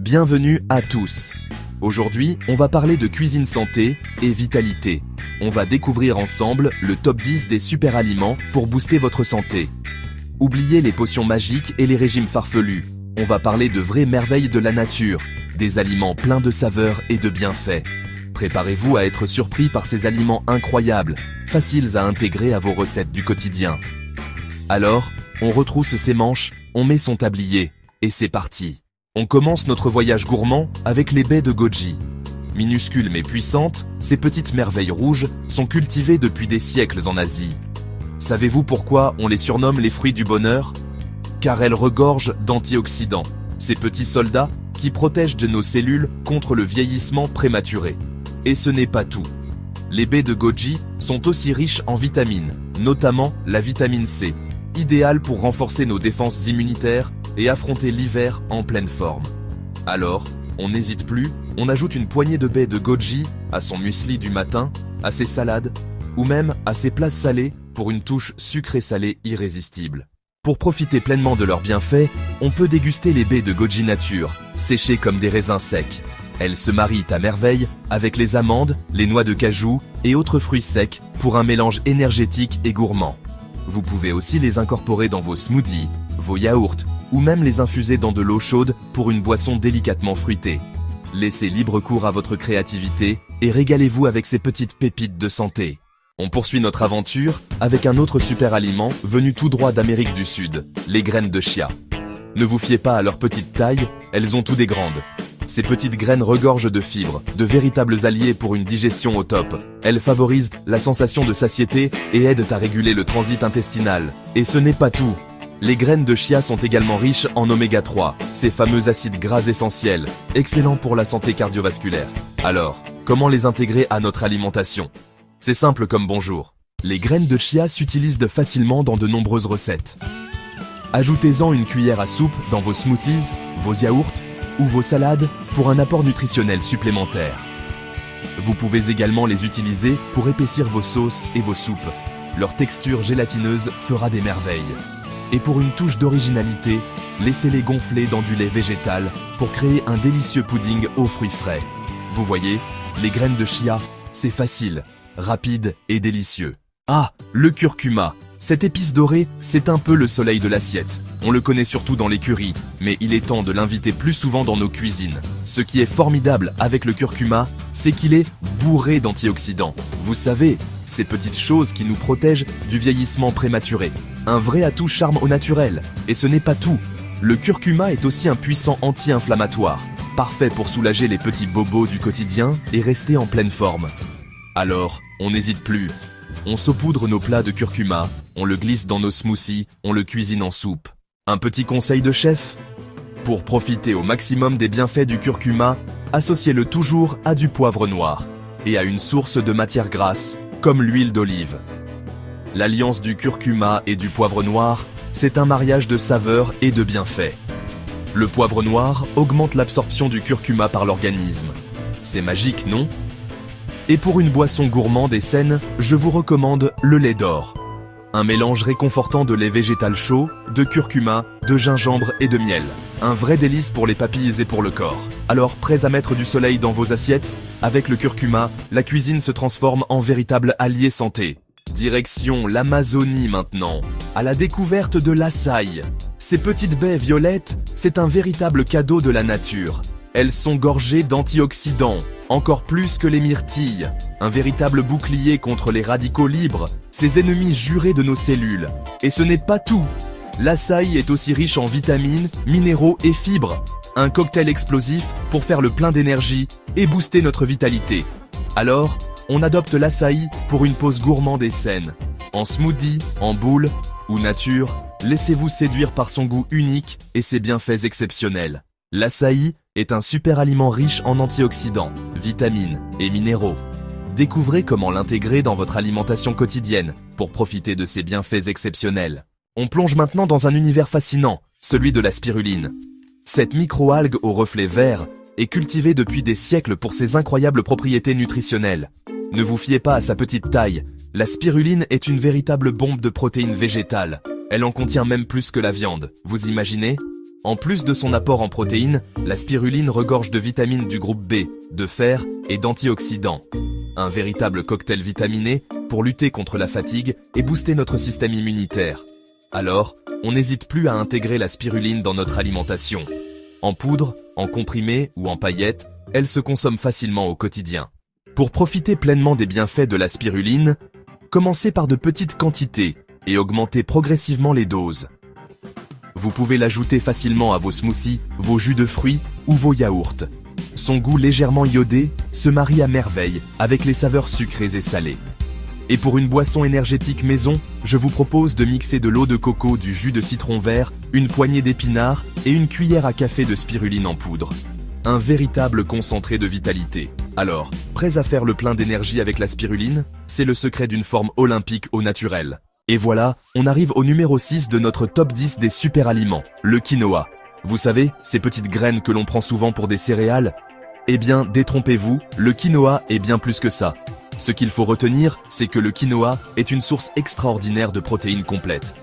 Bienvenue à tous. Aujourd'hui, on va parler de cuisine santé et vitalité. On va découvrir ensemble le top 10 des super aliments pour booster votre santé. Oubliez les potions magiques et les régimes farfelus. On va parler de vraies merveilles de la nature, des aliments pleins de saveurs et de bienfaits. Préparez-vous à être surpris par ces aliments incroyables, faciles à intégrer à vos recettes du quotidien. Alors, on retrousse ses manches, on met son tablier, et c'est parti. On commence notre voyage gourmand avec les baies de goji. Minuscules mais puissantes, ces petites merveilles rouges sont cultivées depuis des siècles en Asie. Savez-vous pourquoi on les surnomme les fruits du bonheur? Car elles regorgent d'antioxydants, ces petits soldats qui protègent de nos cellules contre le vieillissement prématuré. Et ce n'est pas tout. Les baies de goji sont aussi riches en vitamines, notamment la vitamine C, idéale pour renforcer nos défenses immunitaires et affronter l'hiver en pleine forme. Alors, on n'hésite plus, on ajoute une poignée de baies de goji à son muesli du matin, à ses salades, ou même à ses plats salés pour une touche sucrée-salée irrésistible. Pour profiter pleinement de leurs bienfaits, on peut déguster les baies de goji nature, séchées comme des raisins secs. Elles se marient à merveille avec les amandes, les noix de cajou et autres fruits secs pour un mélange énergétique et gourmand. Vous pouvez aussi les incorporer dans vos smoothies, vos yaourts, ou même les infuser dans de l'eau chaude pour une boisson délicatement fruitée. Laissez libre cours à votre créativité et régalez-vous avec ces petites pépites de santé. On poursuit notre aventure avec un autre super aliment venu tout droit d'Amérique du Sud, les graines de chia. Ne vous fiez pas à leur petite taille, elles ont tout des grandes. Ces petites graines regorgent de fibres, de véritables alliés pour une digestion au top. Elles favorisent la sensation de satiété et aident à réguler le transit intestinal. Et ce n'est pas tout. Les graines de chia sont également riches en oméga 3, ces fameux acides gras essentiels, excellents pour la santé cardiovasculaire. Alors, comment les intégrer à notre alimentation? C'est simple comme bonjour. Les graines de chia s'utilisent facilement dans de nombreuses recettes. Ajoutez-en une cuillère à soupe dans vos smoothies, vos yaourts ou vos salades pour un apport nutritionnel supplémentaire. Vous pouvez également les utiliser pour épaissir vos sauces et vos soupes. Leur texture gélatineuse fera des merveilles. Et pour une touche d'originalité, laissez-les gonfler dans du lait végétal pour créer un délicieux pudding aux fruits frais. Vous voyez, les graines de chia, c'est facile, rapide et délicieux. Ah, le curcuma. Cette épice dorée, c'est un peu le soleil de l'assiette. On le connaît surtout dans les currys, mais il est temps de l'inviter plus souvent dans nos cuisines. Ce qui est formidable avec le curcuma, c'est qu'il est bourré d'antioxydants. Vous savez, ces petites choses qui nous protègent du vieillissement prématuré. Un vrai atout charme au naturel. Et ce n'est pas tout. Le curcuma est aussi un puissant anti-inflammatoire, parfait pour soulager les petits bobos du quotidien et rester en pleine forme. Alors, on n'hésite plus. On saupoudre nos plats de curcuma, on le glisse dans nos smoothies, on le cuisine en soupe. Un petit conseil de chef? Pour profiter au maximum des bienfaits du curcuma, associez-le toujours à du poivre noir et à une source de matière grasse, comme l'huile d'olive. L'alliance du curcuma et du poivre noir, c'est un mariage de saveurs et de bienfaits. Le poivre noir augmente l'absorption du curcuma par l'organisme. C'est magique, non? Et pour une boisson gourmande et saine, je vous recommande le lait d'or. Un mélange réconfortant de lait végétal chaud, de curcuma, de gingembre et de miel. Un vrai délice pour les papilles et pour le corps. Alors, prêts à mettre du soleil dans vos assiettes? Avec le curcuma, la cuisine se transforme en véritable allié santé. Direction l'Amazonie maintenant, à la découverte de l'açaï. Ces petites baies violettes, c'est un véritable cadeau de la nature. Elles sont gorgées d'antioxydants, encore plus que les myrtilles. Un véritable bouclier contre les radicaux libres, ces ennemis jurés de nos cellules. Et ce n'est pas tout. L'açaï est aussi riche en vitamines, minéraux et fibres. Un cocktail explosif pour faire le plein d'énergie et booster notre vitalité. Alors, on adopte l'açaï pour une pause gourmande et saine. En smoothie, en boule ou nature, laissez-vous séduire par son goût unique et ses bienfaits exceptionnels. L'açaï est un super aliment riche en antioxydants, vitamines et minéraux. Découvrez comment l'intégrer dans votre alimentation quotidienne pour profiter de ses bienfaits exceptionnels. On plonge maintenant dans un univers fascinant, celui de la spiruline. Cette microalgue au reflet vert est cultivée depuis des siècles pour ses incroyables propriétés nutritionnelles. Ne vous fiez pas à sa petite taille, la spiruline est une véritable bombe de protéines végétales. Elle en contient même plus que la viande, vous imaginez? En plus de son apport en protéines, la spiruline regorge de vitamines du groupe B, de fer et d'antioxydants. Un véritable cocktail vitaminé pour lutter contre la fatigue et booster notre système immunitaire. Alors, on n'hésite plus à intégrer la spiruline dans notre alimentation. En poudre, en comprimé ou en paillettes, elle se consomme facilement au quotidien. Pour profiter pleinement des bienfaits de la spiruline, commencez par de petites quantités et augmentez progressivement les doses. Vous pouvez l'ajouter facilement à vos smoothies, vos jus de fruits ou vos yaourts. Son goût légèrement iodé se marie à merveille avec les saveurs sucrées et salées. Et pour une boisson énergétique maison, je vous propose de mixer de l'eau de coco, du jus de citron vert, une poignée d'épinards et une cuillère à café de spiruline en poudre. Un véritable concentré de vitalité. Alors, prêts à faire le plein d'énergie avec la spiruline? C'est le secret d'une forme olympique au naturel. Et voilà, on arrive au numéro 6 de notre top 10 des super aliments, le quinoa. Vous savez, ces petites graines que l'on prend souvent pour des céréales? Eh bien, détrompez-vous, le quinoa est bien plus que ça. Ce qu'il faut retenir, c'est que le quinoa est une source extraordinaire de protéines complètes.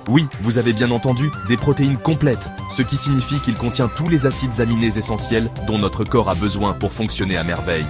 Oui, vous avez bien entendu, des protéines complètes, ce qui signifie qu'il contient tous les acides aminés essentiels dont notre corps a besoin pour fonctionner à merveille.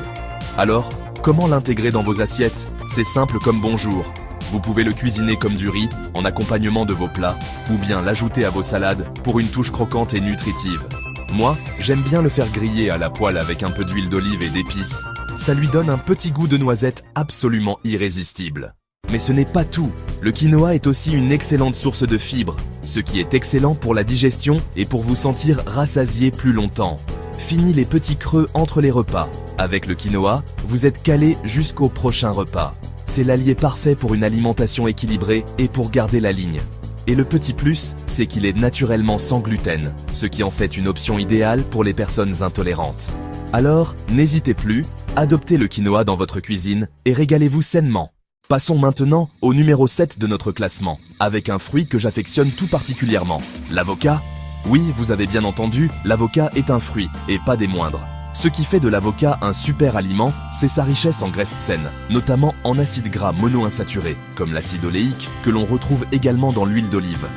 Alors, comment l'intégrer dans vos assiettes? C'est simple comme bonjour. Vous pouvez le cuisiner comme du riz, en accompagnement de vos plats, ou bien l'ajouter à vos salades pour une touche croquante et nutritive. Moi, j'aime bien le faire griller à la poêle avec un peu d'huile d'olive et d'épices. Ça lui donne un petit goût de noisette absolument irrésistible. Mais ce n'est pas tout. Le quinoa est aussi une excellente source de fibres, ce qui est excellent pour la digestion et pour vous sentir rassasié plus longtemps. Fini les petits creux entre les repas. Avec le quinoa, vous êtes calé jusqu'au prochain repas. C'est l'allié parfait pour une alimentation équilibrée et pour garder la ligne. Et le petit plus, c'est qu'il est naturellement sans gluten, ce qui en fait une option idéale pour les personnes intolérantes. Alors, n'hésitez plus, adoptez le quinoa dans votre cuisine et régalez-vous sainement. Passons maintenant au numéro 7 de notre classement, avec un fruit que j'affectionne tout particulièrement, l'avocat. Oui, vous avez bien entendu, l'avocat est un fruit, et pas des moindres. Ce qui fait de l'avocat un super aliment, c'est sa richesse en graisses saines, notamment en acides gras monoinsaturés, comme l'acide oléique, que l'on retrouve également dans l'huile d'olive.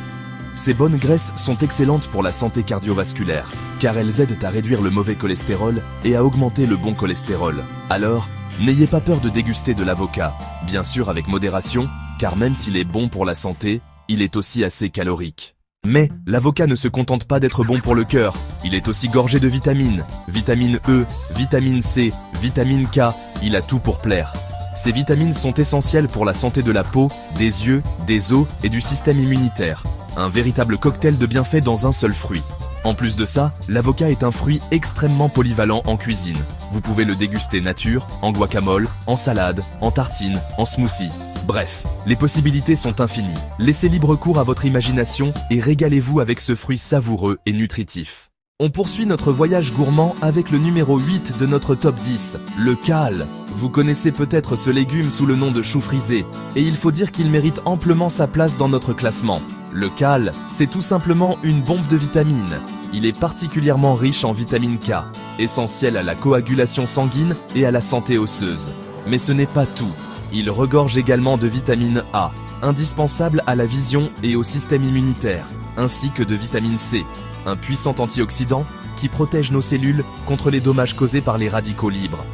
Ces bonnes graisses sont excellentes pour la santé cardiovasculaire, car elles aident à réduire le mauvais cholestérol et à augmenter le bon cholestérol. Alors, n'ayez pas peur de déguster de l'avocat, bien sûr avec modération, car même s'il est bon pour la santé, il est aussi assez calorique. Mais l'avocat ne se contente pas d'être bon pour le cœur, il est aussi gorgé de vitamines, vitamine E, vitamine C, vitamine K, il a tout pour plaire. Ces vitamines sont essentielles pour la santé de la peau, des yeux, des os et du système immunitaire. Un véritable cocktail de bienfaits dans un seul fruit. En plus de ça, l'avocat est un fruit extrêmement polyvalent en cuisine. Vous pouvez le déguster nature, en guacamole, en salade, en tartine, en smoothie. Bref, les possibilités sont infinies. Laissez libre cours à votre imagination et régalez-vous avec ce fruit savoureux et nutritif. On poursuit notre voyage gourmand avec le numéro 8 de notre top 10, le cale. Vous connaissez peut-être ce légume sous le nom de chou frisé, et il faut dire qu'il mérite amplement sa place dans notre classement. Le cale, c'est tout simplement une bombe de vitamines. Il est particulièrement riche en vitamine K, essentielle à la coagulation sanguine et à la santé osseuse. Mais ce n'est pas tout. Il regorge également de vitamine A, indispensable à la vision et au système immunitaire, ainsi que de vitamine C, un puissant antioxydant qui protège nos cellules contre les dommages causés par les radicaux libres.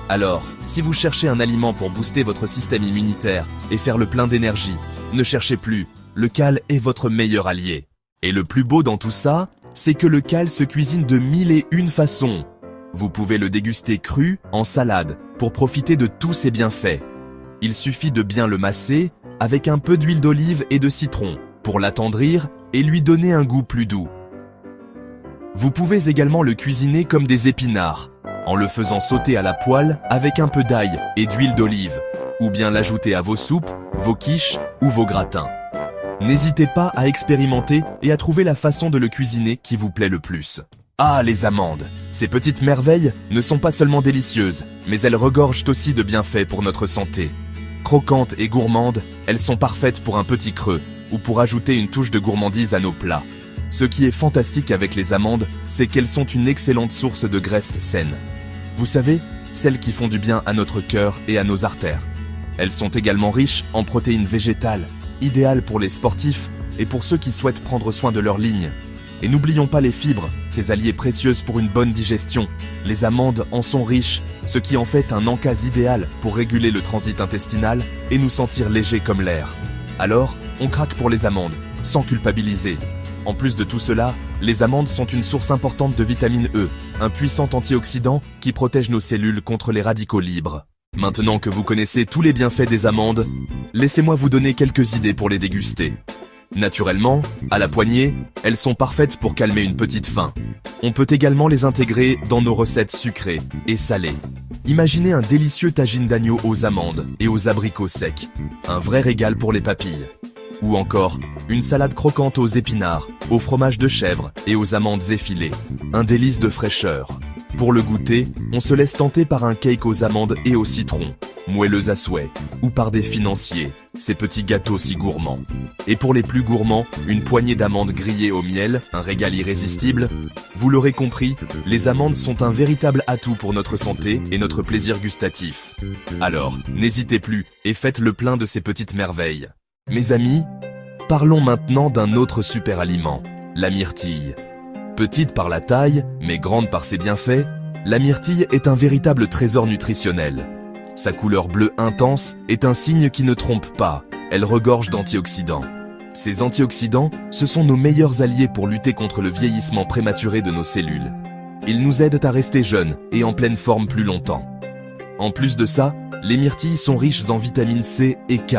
Alors, si vous cherchez un aliment pour booster votre système immunitaire et faire le plein d'énergie, ne cherchez plus, le cale est votre meilleur allié. Et le plus beau dans tout ça, c'est que le cale se cuisine de 1001 façons. Vous pouvez le déguster cru, en salade, pour profiter de tous ses bienfaits. Il suffit de bien le masser, avec un peu d'huile d'olive et de citron, pour l'attendrir et lui donner un goût plus doux. Vous pouvez également le cuisiner comme des épinards, en le faisant sauter à la poêle avec un peu d'ail et d'huile d'olive, ou bien l'ajouter à vos soupes, vos quiches ou vos gratins. N'hésitez pas à expérimenter et à trouver la façon de le cuisiner qui vous plaît le plus. Ah, les amandes! Ces petites merveilles ne sont pas seulement délicieuses, mais elles regorgent aussi de bienfaits pour notre santé. Croquantes et gourmandes, elles sont parfaites pour un petit creux, ou pour ajouter une touche de gourmandise à nos plats. Ce qui est fantastique avec les amandes, c'est qu'elles sont une excellente source de graisses saines. Vous savez, celles qui font du bien à notre cœur et à nos artères. Elles sont également riches en protéines végétales, idéales pour les sportifs et pour ceux qui souhaitent prendre soin de leur ligne. Et n'oublions pas les fibres, ces alliés précieuses pour une bonne digestion. Les amandes en sont riches, ce qui en fait un encas idéal pour réguler le transit intestinal et nous sentir légers comme l'air. Alors, on craque pour les amandes, sans culpabiliser. En plus de tout cela, les amandes sont une source importante de vitamine E, un puissant antioxydant qui protège nos cellules contre les radicaux libres. Maintenant que vous connaissez tous les bienfaits des amandes, laissez-moi vous donner quelques idées pour les déguster. Naturellement, à la poignée, elles sont parfaites pour calmer une petite faim. On peut également les intégrer dans nos recettes sucrées et salées. Imaginez un délicieux tagine d'agneau aux amandes et aux abricots secs. Un vrai régal pour les papilles. Ou encore, une salade croquante aux épinards, au fromage de chèvre et aux amandes effilées. Un délice de fraîcheur. Pour le goûter, on se laisse tenter par un cake aux amandes et au citron, moelleux à souhait, ou par des financiers, ces petits gâteaux si gourmands. Et pour les plus gourmands, une poignée d'amandes grillées au miel, un régal irrésistible. Vous l'aurez compris, les amandes sont un véritable atout pour notre santé et notre plaisir gustatif. Alors, n'hésitez plus et faites le plein de ces petites merveilles. Mes amis, parlons maintenant d'un autre super aliment, la myrtille. Petite par la taille, mais grande par ses bienfaits, la myrtille est un véritable trésor nutritionnel. Sa couleur bleue intense est un signe qui ne trompe pas, elle regorge d'antioxydants. Ces antioxydants, ce sont nos meilleurs alliés pour lutter contre le vieillissement prématuré de nos cellules. Ils nous aident à rester jeunes et en pleine forme plus longtemps. En plus de ça, les myrtilles sont riches en vitamine C et K,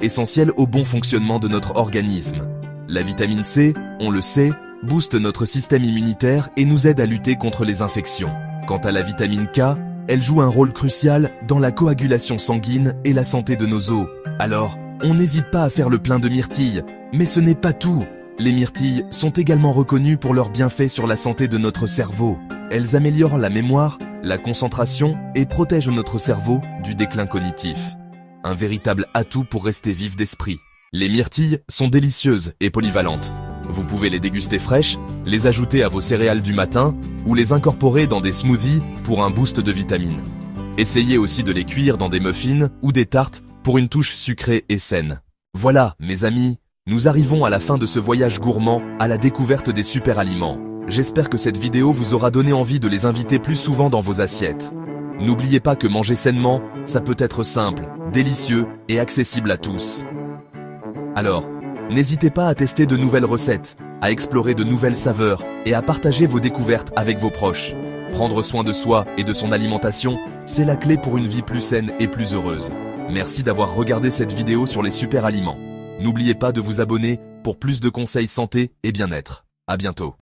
essentielles au bon fonctionnement de notre organisme. La vitamine C, on le sait, booste notre système immunitaire et nous aide à lutter contre les infections. Quant à la vitamine K, elle joue un rôle crucial dans la coagulation sanguine et la santé de nos os. Alors, on n'hésite pas à faire le plein de myrtilles, mais ce n'est pas tout. Les myrtilles sont également reconnues pour leurs bienfaits sur la santé de notre cerveau. Elles améliorent la mémoire, la concentration et protègent notre cerveau du déclin cognitif. Un véritable atout pour rester vif d'esprit. Les myrtilles sont délicieuses et polyvalentes. Vous pouvez les déguster fraîches, les ajouter à vos céréales du matin ou les incorporer dans des smoothies pour un boost de vitamines. Essayez aussi de les cuire dans des muffins ou des tartes pour une touche sucrée et saine. Voilà, mes amis, nous arrivons à la fin de ce voyage gourmand à la découverte des super aliments. J'espère que cette vidéo vous aura donné envie de les inviter plus souvent dans vos assiettes. N'oubliez pas que manger sainement, ça peut être simple, délicieux et accessible à tous. Alors, n'hésitez pas à tester de nouvelles recettes, à explorer de nouvelles saveurs et à partager vos découvertes avec vos proches. Prendre soin de soi et de son alimentation, c'est la clé pour une vie plus saine et plus heureuse. Merci d'avoir regardé cette vidéo sur les super aliments. N'oubliez pas de vous abonner pour plus de conseils santé et bien-être. À bientôt.